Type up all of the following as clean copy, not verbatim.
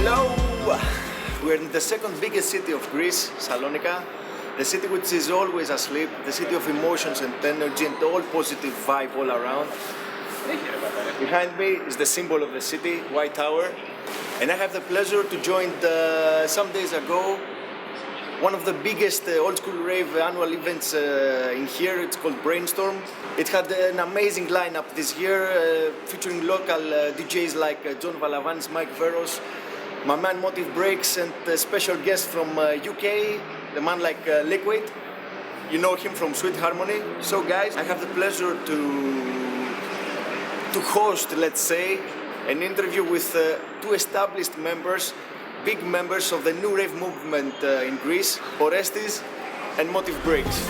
Hello! We're in the second biggest city of Greece, Salonica. The city which is always asleep, the city of emotions and energy and all positive vibe all around. Behind me is the symbol of the city, White Tower. And I have the pleasure to join some days ago one of the biggest Oldskool rave annual events in here. It's called BRAINSTORM. It had an amazing lineup this year, featuring local DJs like John Valavanis, Mike Veros, my man Rememberrave Breaks, and a special guest from UK, the man like GL0WKiD. You know him from Sweet Harmony. So guys, I have the pleasure to host, let's say, an interview with two established members, big members of the Nu-Rave movement in Greece, Orestiz and Rememberrave Breaks.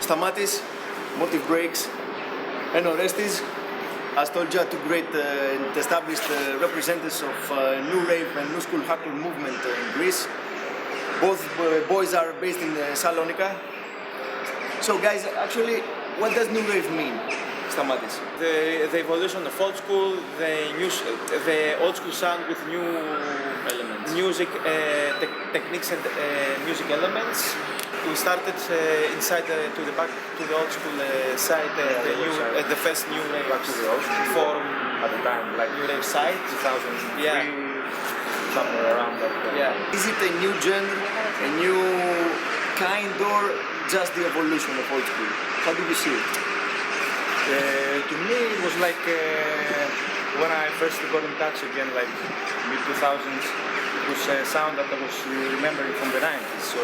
Stamatis, Rememberrave Breaks, and Orestiz. As told you, two great and established representatives of Nu-Rave and nuskool hardcore movement in Greece. Both boys are based in Salonica. So guys, actually, what does Nu-Rave mean, Stamatis? The evolution of Oldskool, the Oldskool sound with new elements, music techniques and music elements. We started inside to the back to the Oldskool side, the first Nu-Rave forum at the time, like Nu-Rave site, 2003, yeah, somewhere around that. Yeah. Is it a new genre, a new kind, or just the evolution of Oldskool? How do you see it? To me, it was like when I first got in touch again, like mid-2000s, it was a sound that I was remembering from the 90s. So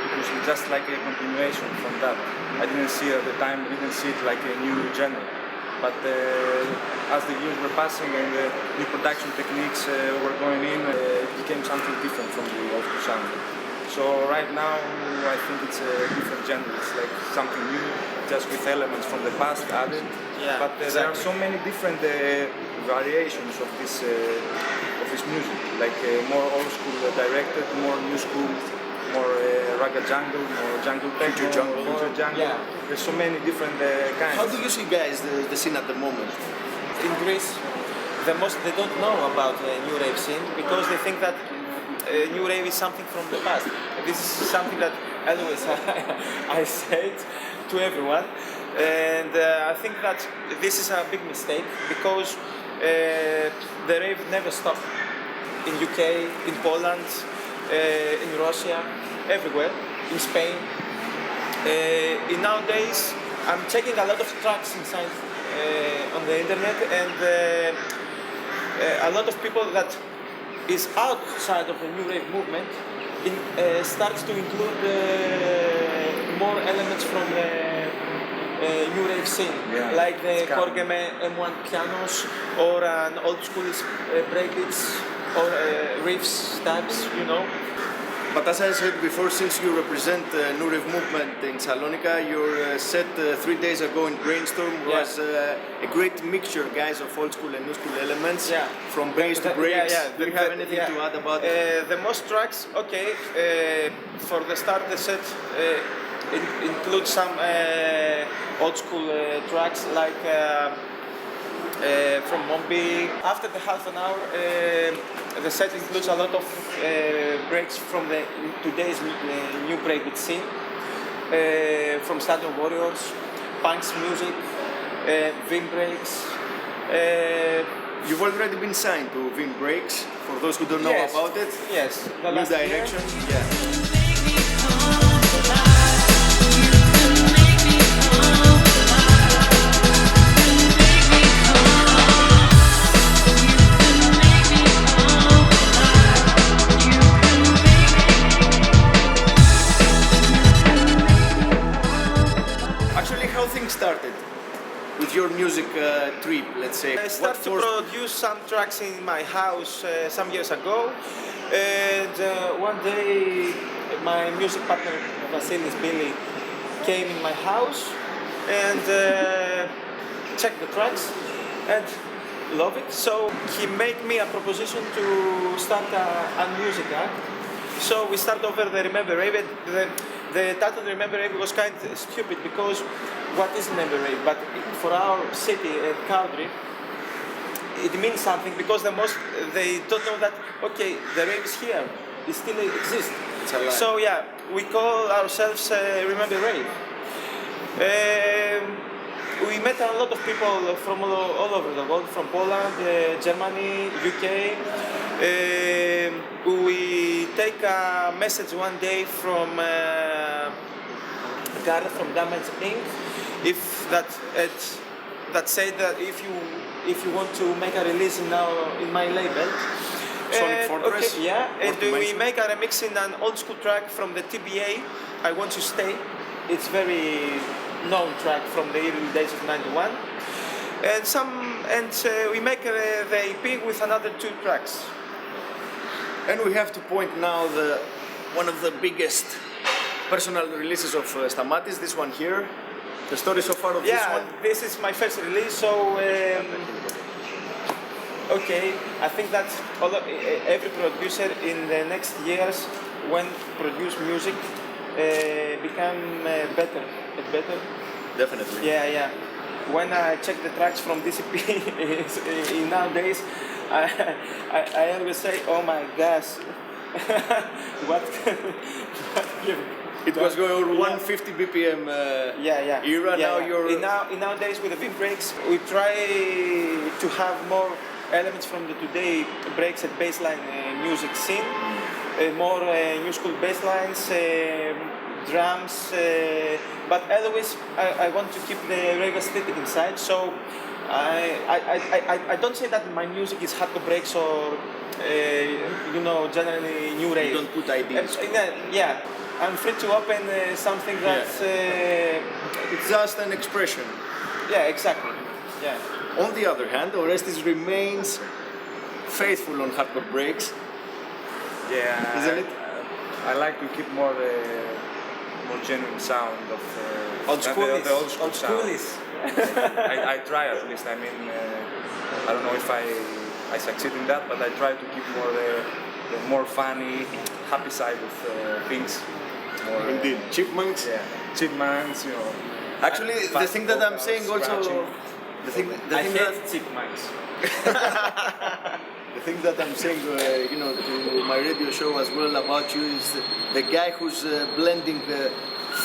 it was just like a continuation from that. I didn't see it at the time, it like a new genre. But as the years were passing and the new production techniques were going in, it became something different from the old sound. So right now, I think it's a different genre. It's like something new, just with elements from the past added. Yeah, but there are so many different variations of this music, like more old school directed, more new school, more raga jungle, more jungle techno, future jungle. Yeah. There's so many different kinds. How do you see, guys, the scene at the moment? In Greece, they don't know about the new rave scene because they think that new rave is something from the past. This is something that always I say it to everyone, and I think that this is a big mistake because the rave never stopped in UK, in Poland, in Russia, everywhere, in Spain. In nowadays, I'm checking a lot of tracks inside on the internet, and a lot of people that is outside of the new rave movement starts to include more elements from the new rave scene, like the Korgeme M1 pianos or an Oldskool breakbeats or riffs types, you know. But as I said before, since you represent the Nu-Rave movement in Salonica, your set 3 days ago in BRAINSTORM was a great mixture, guys, of Oldskool and nuskool elements, from bass to breaks. Do you have anything to add about it? The most tracks, okay, for the start the set includes some Oldskool tracks like from Mombi. After the half an hour, the set includes a lot of breaks from today's new breakbeat scene, from Stadium Warriors, Punk's music, Vim Breaks. You've already been signed to Vim Breaks, for those who don't know about it. Yes, the New last direction. Year. Yeah. Started with your music trip, let's say? I started to produce some tracks in my house some years ago, and one day my music partner Vasilis Billy came in my house and checked the tracks, and love it. So he made me a proposition to start a music act. So we start over the Rememberrave. The title Rememberrave was kind of stupid because what is Rememberrave? But for our city and country, it means something because they don't know that, okay, the rave is here, it still exists. It's alive. So yeah, we call ourselves Rememberrave. We met a lot of people from all over the world, from Poland, Germany, UK. We take a message one day from Gareth from Damage Inc. If that said that if you want to make a release now in my label. Sonic Fortress. Okay, yeah, and we mention. make a remix in an old school track from the TBA, I Want to Stay. It's very known track from the early days of '91. And we make the EP with another 2 tracks. And we have to point now one of the biggest personal releases of Stamatis, this one here. The story so far of this one? This is my first release, so okay, I think that every producer in the next years, when produce music, become better and better. Definitely. Yeah. When I check the tracks from this EP in nowadays, I always say, oh my gosh, what It was going over 150 BPM era. Now you're in nowadays with the big breaks, we try to have more elements from the today breaks and bassline music scene, more new school basslines, drums, but always I want to keep the reggae aesthetic inside. So I don't say that my music is hardcore breaks or generally new rave. You don't put ideas. Yeah, I'm free to open something that's it's just an expression. Yeah, exactly. Yeah. On the other hand, Orestiz remains faithful on hardcore breaks. Yeah, Isn't it? I like to keep more genuine sound of Oldskool the old school sound. is. I try at least. I mean, I don't know if I succeed in that, but I try to keep more the more funny, happy side of things. More, Indeed. Chipmunks. Yeah, chipmunks. Actually, the thing that I'm saying also, the thing that chipmunks. The thing that I'm saying, to my radio show as well about you is the guy who's blending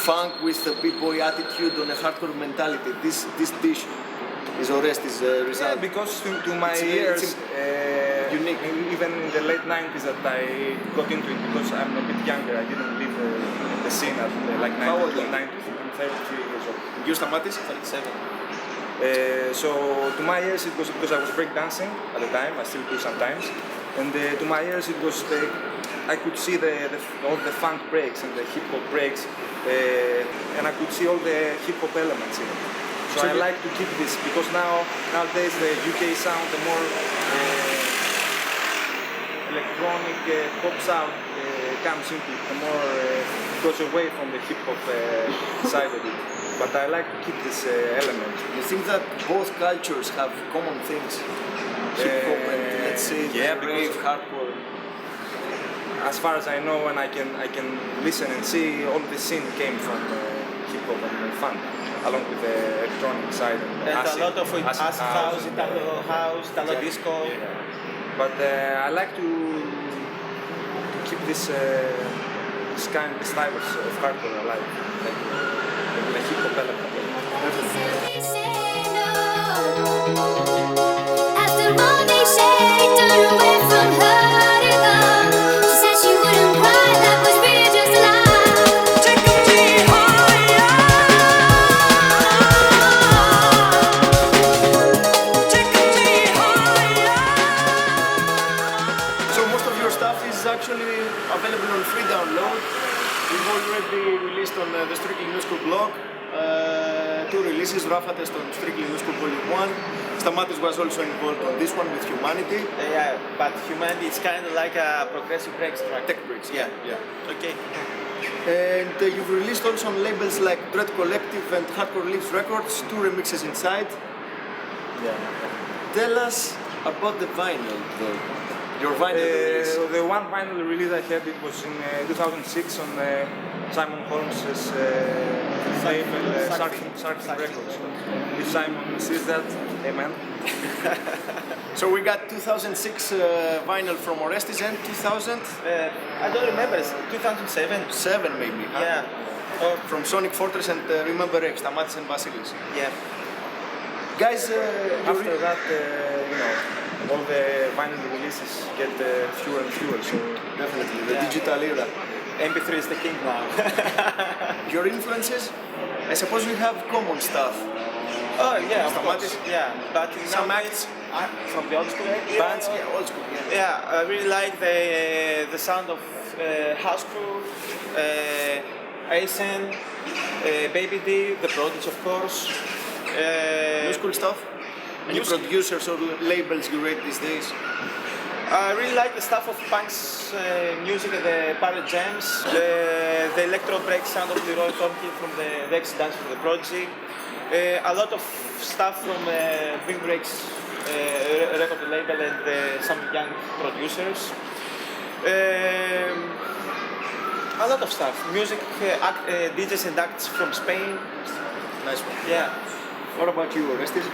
funk with the b-boy attitude on a hardcore mentality. This dish is Orestiz result. Yeah, because to my It's ears, unique. Even in the late 90s that I got into it, because I'm a bit younger, I didn't live the scene at like How old 90s. are you? I'm 33 years old. You Stamatis? 37. So to my ears it was because I was breakdancing at the time, I still do sometimes, and to my ears it was I could see all the funk breaks and the hip hop breaks, and I could see all the hip hop elements in it. So I like to keep this because nowadays the UK sound, the more electronic pop sound comes into it, the more goes away from the hip hop side of it. But I like to keep this element. You think that both cultures have common things? Hip hop and let's say rave, hardcore. As far as I know, and I can listen and see, all the scene came from hip hop and funk, along with the electronic side and acid, a lot of acid house, Italo house, Italo disco. Yeah. But I like to keep this this type of hardcore alive, like the hip hop element. After all they say, turn away from her to go. She said she wouldn't cry, that was real, just a lie. Take me higher. Take me higher. So most of your stuff is actually available on free download. We've already released on the Strictly nuskool blog. 2 releases, Rafa Test on Strictly nuskool Volume 1. Stamatis was also involved on this one with Humanity. Yeah, but Humanity is kind of like a progressive breaks track. Tech Breaks, yeah. Okay. And you've released also on labels like Dread Collective and Hardcore Lives Records, 2 remixes inside. Yeah. Tell us about the vinyl, though. Your vinyl release. The one vinyl release I had, it was in 2006 on Simon Holmes's label, Sarkin Records. If Simon sees that, amen. So we got 2006 vinyl from Orestiz and 2000? I don't remember, it's 2007. 7 maybe, huh? Yeah. From Sonic Fortress and Rememberrave, Stamatis and Vasilis. Yeah. Guys, After that, all the vinyl releases get fewer and fewer, so definitely, the digital era. MP3 is the king now. Your influences? I suppose we have common stuff. Oh yeah, of Stamatis. course. Yeah, but Some nowadays, from the old school Bands, yeah, old school. Yeah. Yeah, I really like the sound of House Crew, Asen, Baby D, The Prodigy, of course. New school stuff? Any producers or labels you rate these days? I really like the stuff of Punk's music, the Parrot Gems, the electro break sound of GL0WKiD from the X Dance for the Prodigy. A lot of stuff from Big Breaks record label and some young producers. A lot of stuff. Music, DJs and acts from Spain. Nice one. Yeah. What about you, Orestiz?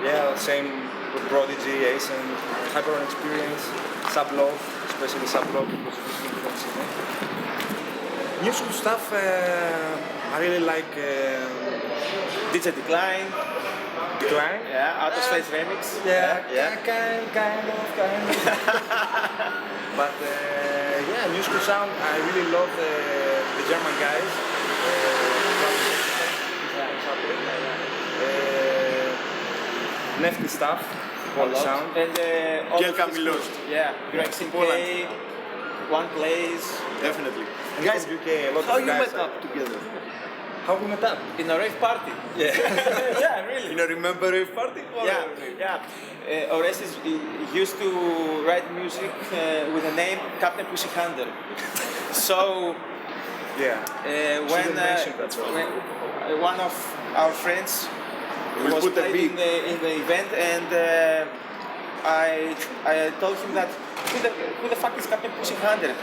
yeah, same with Prodigy, Ace and Hyper Experience, Sublove, especially Sublove because of his influence in it. New school stuff, I really like DJ Decline. Decline. Yeah, Out of Space Remix. Yeah, Yeah. kind of. But yeah, new school sound, I really love the German guys. Nefty stuff, Polish sound. And all of his GL0WKiD. groups. Yeah, Greg K, Poland. One Plays. Definitely. And Guys, from UK, a lot how of you guys met up together? How we met up? In a rave party. Yeah. Yeah, really. In a Rememberrave party? Or Yeah. Orestiz used to write music with the name Captain Pussy Hunter. So Yeah. when, Shouldn't mention that, so. when one of our friends We was put a playing beat. in the event, and I told him that who the fuck is Captain Pussy Hunter?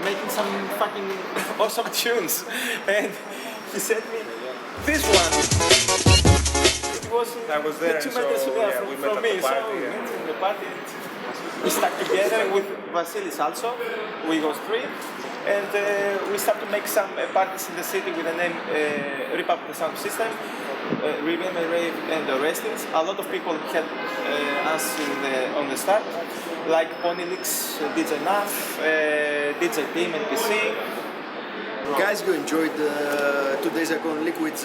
Making some fucking awesome tunes, and he sent me this one. It was I was there, 2 so, meters away yeah, we met from at me, the party, so we yeah. went to the party. We stuck together with Vasilis also. We was 3, and we started to make some parties in the city with the name Rip Up the Sound System, Rememberrave and Orestiz. A lot of people had us on the start, like Ponylix, DJ Naf, DJ Team and PC. Guys, you enjoyed 2 days ago on Liquids.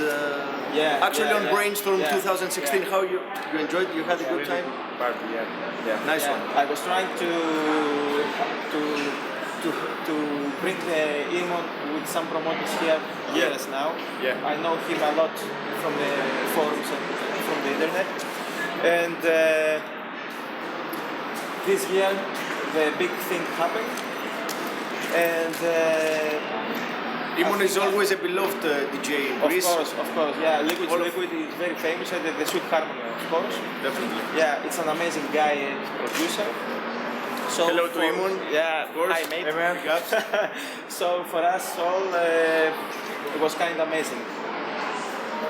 Actually on BRAINSTORM 2016. Yeah. How you enjoyed? You had a good time? Party, yeah. Nice Yeah, one. I was trying to bring the Imon with some promoters here years now. Yeah. I know him a lot from the forums and from the internet. And this year the big thing happened. And Imon is always a beloved DJ in Greece. of course, yeah. Liquid is very famous, and the Sweet Harmony, of course. Definitely. Yeah, it's an amazing guy and producer. So Hello to Imon. Yeah, Of course. hi mate. Amen. So for us all, it was kind of amazing.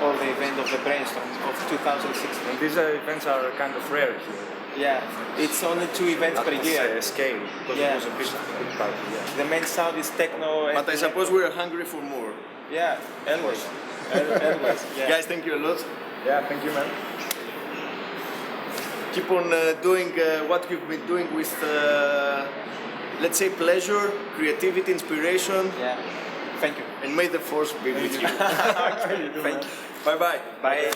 All the event of the BRAINSTORM of 2016. These events are kind of rare here. Yeah, it's only 2 events per At year. this scale, because Yeah. it was a big party, yeah. The main sound is techno. And But I suppose we're hungry for more. yeah, always. Always. Yeah. Guys, thank you a lot. Yeah, thank you, man. Keep on doing what you've been doing with, let's say, pleasure, creativity, inspiration, Yeah. Thank you. and may the force be with you. Thank you. Bye-bye. Bye.